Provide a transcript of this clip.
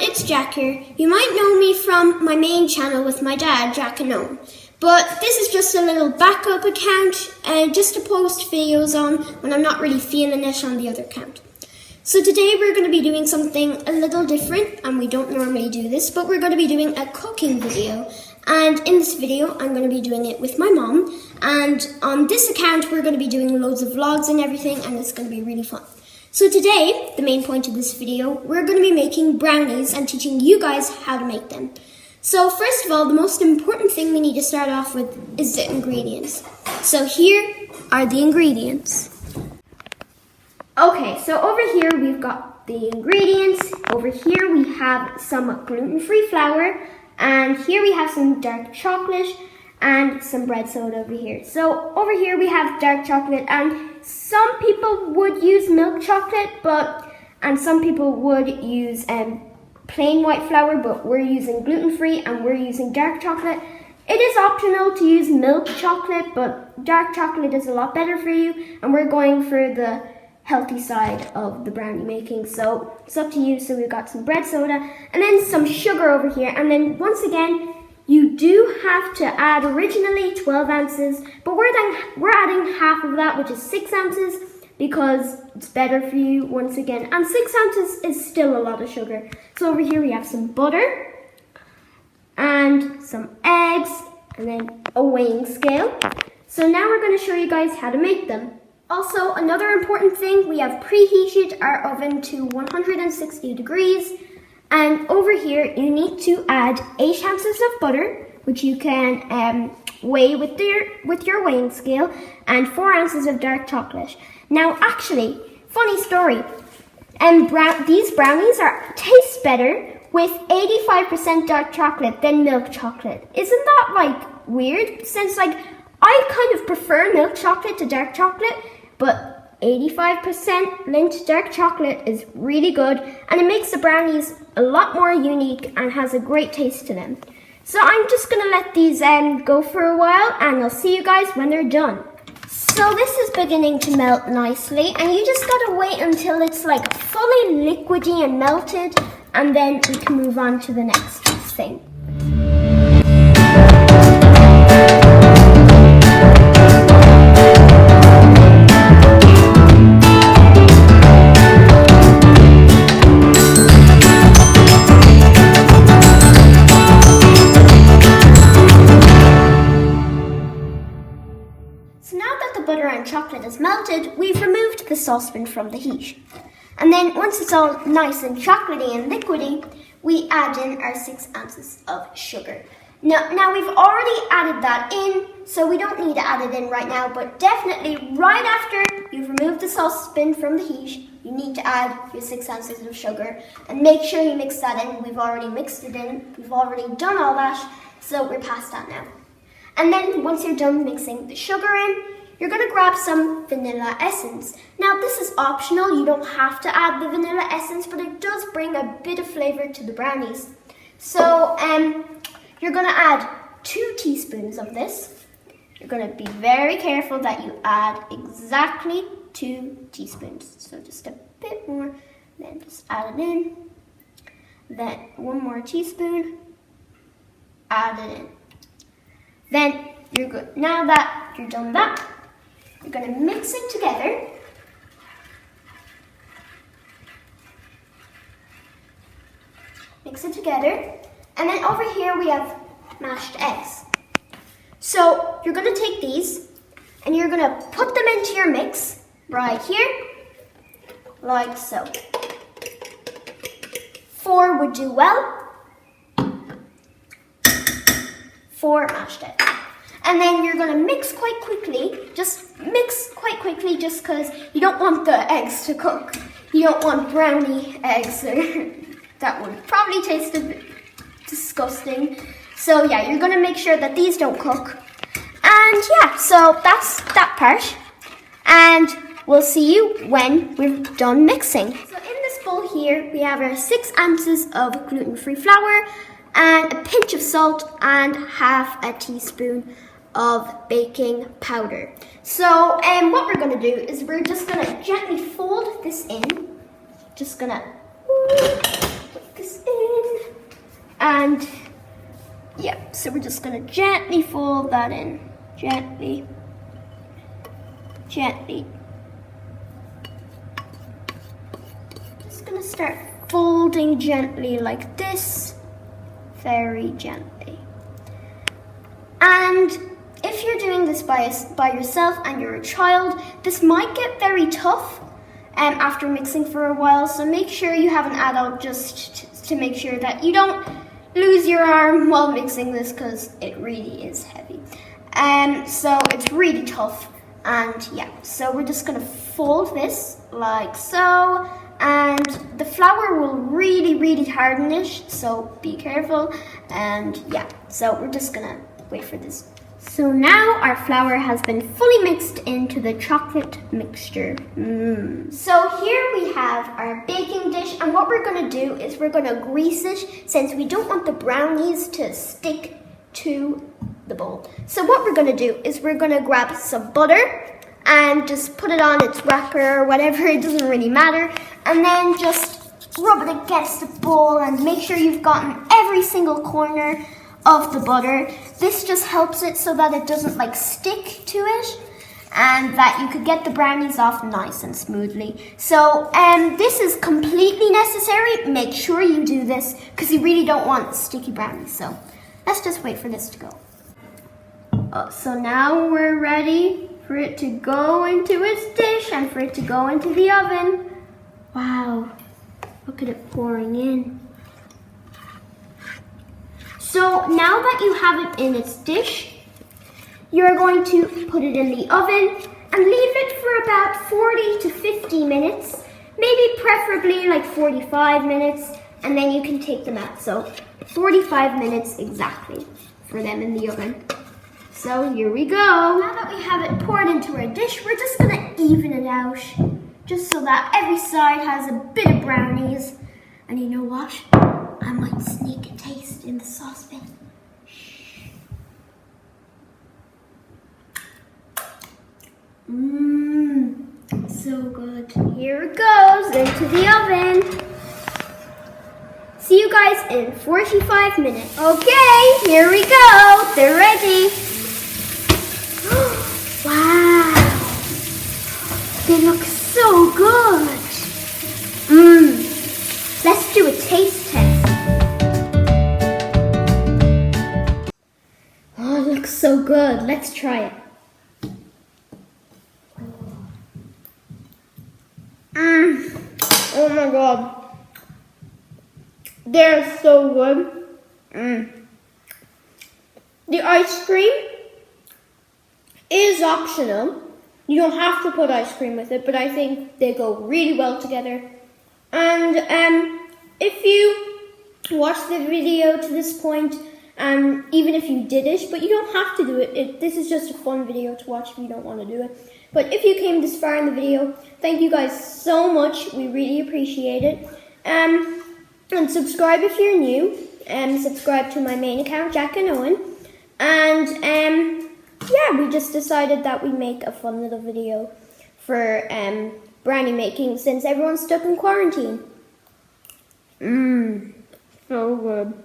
it's Jack here. You might know me from my main channel with my dad, Jack and Owen. But this is just a little backup account just to post videos on when I'm not really feeling it on the other account. So today we're going to be doing something a little different, and we don't normally do this, but we're going to be doing a cooking video. And in this video, I'm going to be doing it with my mom. And on this account, we're going to be doing loads of vlogs and everything, and it's going to be really fun. So today, the main point of this video, we're going to be making brownies and teaching you guys how to make them. So first of all, the most important thing we need to start off with is the ingredients. So here are the ingredients. Okay, so over here we've got the ingredients. Over here we have some gluten-free flour, and here we have some dark chocolate and some bread soda over here. So over here we have dark chocolate, and some people would use milk chocolate, and some people would use plain white flour, but we're using gluten-free and we're using dark chocolate. It is optional to use milk chocolate, but dark chocolate is a lot better for you, and we're going for the healthy side of the brownie making, so it's up to you. So we've got some bread soda and then some sugar over here, and then once again you do have to add originally 12 ounces, but we're adding half of that, which is 6 ounces, because it's better for you once again, and 6 ounces is still a lot of sugar. So over here we have some butter and some eggs and then a weighing scale. So now we're going to show you guys how to make them. Also, another important thing, we have preheated our oven to 160 degrees. And over here, you need to add 8 ounces of butter, which you can weigh with your weighing scale, and 4 ounces of dark chocolate. Now, actually, funny story, these brownies taste better with 85% dark chocolate than milk chocolate. Isn't that weird? Since I kind of prefer milk chocolate to dark chocolate, but 85% Lindt dark chocolate is really good, and it makes the brownies a lot more unique and has a great taste to them. So I'm just going to let these go for a while, and I'll see you guys when they're done. So this is beginning to melt nicely, and you just got to wait until it's fully liquidy and melted, and then we can move on to the next thing. So now that the butter and chocolate is melted, we've removed the saucepan from the heat. And then once it's all nice and chocolatey and liquidy, we add in our 6 ounces of sugar. Now we've already added that in, so we don't need to add it in right now, but definitely right after you've removed the saucepan from the heat, you need to add your 6 ounces of sugar, and make sure you mix that in. We've already mixed it in, we've already done all that, so we're past that now. And then once you're done mixing the sugar in, you're going to grab some vanilla essence. Now this is optional, you don't have to add the vanilla essence, but it does bring a bit of flavor to the brownies. So you're going to add 2 teaspoons of this. You're going to be very careful that you add exactly 2 teaspoons. So just a bit more, then just add it in. Then 1 more teaspoon, add it in. Then you're good. Now that you're done that, you're going to mix it together. Mix it together. And then over here we have mashed eggs. So you're going to take these and you're going to put them into your mix right here, like so. 4 would do well. 4 mashed eggs. And then you're going to mix quite quickly. Just mix quite quickly, just because you don't want the eggs to cook. You don't want brownie eggs. That would probably taste a bit disgusting. So yeah, you're going to make sure that these don't cook. And yeah, so that's that part. And we'll see you when we're done mixing. So in this bowl here, we have our 6 ounces of gluten-free flour, and a pinch of salt, and half a teaspoon of baking powder. So what we're going to do is we're just going to gently fold this in. Just going to put this in. And yeah, so we're just gonna gently fold that in. Gently. Gently. Just gonna start folding gently like this. Very gently. And if you're doing this by yourself and you're a child, this might get very tough after mixing for a while. So make sure you have an adult just to make sure that you don't lose your arm while mixing this, because it really is heavy. So it's really tough. And yeah, so we're just gonna fold this like so. And the flour will really harden it, so be careful. And yeah, so we're just gonna wait for this. So now our flour has been fully mixed into the chocolate mixture. So here we have our baking dish, and what we're gonna do is we're gonna grease it, since we don't want the brownies to stick to the bowl. So what we're gonna do is we're gonna grab some butter and just put it on its wrapper or whatever, it doesn't really matter. And then just rub it against the bowl and make sure you've gotten every single corner of the butter. This just helps it so that it doesn't like stick to it, and that you could get the brownies off nice and smoothly. So this is completely necessary. Make sure you do this because you really don't want sticky brownies. So let's just wait for this to go. So now we're ready for it to go into its dish and for it to go into the oven. Wow, look at it pouring in. So now that you have it in its dish, you're going to put it in the oven and leave it for about 40 to 50 minutes, maybe preferably like 45 minutes, and then you can take them out. So 45 minutes exactly for them in the oven. So here we go. Now that we have it poured into our dish, we're just gonna even it out, just so that every side has a bit of brownies. And you know what? I might sneak a taste in the saucepan. So good. Here it goes into the oven. See you guys in 45 minutes. Okay, here we go. They're ready. Wow. They look so good. Let's do a taste test. Oh, it looks so good. Let's try it. Oh my god. They're so good. The ice cream is optional. You don't have to put ice cream with it, but I think they go really well together. And if you watch the video to this point, even if you did it, but you don't have to do it. This is just a fun video to watch if you don't want to do it. But if you came this far in the video, thank you guys so much. We really appreciate it. And subscribe if you're new. Subscribe to my main account, Jack and Owen. And yeah, we just decided that we'd make a fun little video for brownie making since everyone's stuck in quarantine. So good.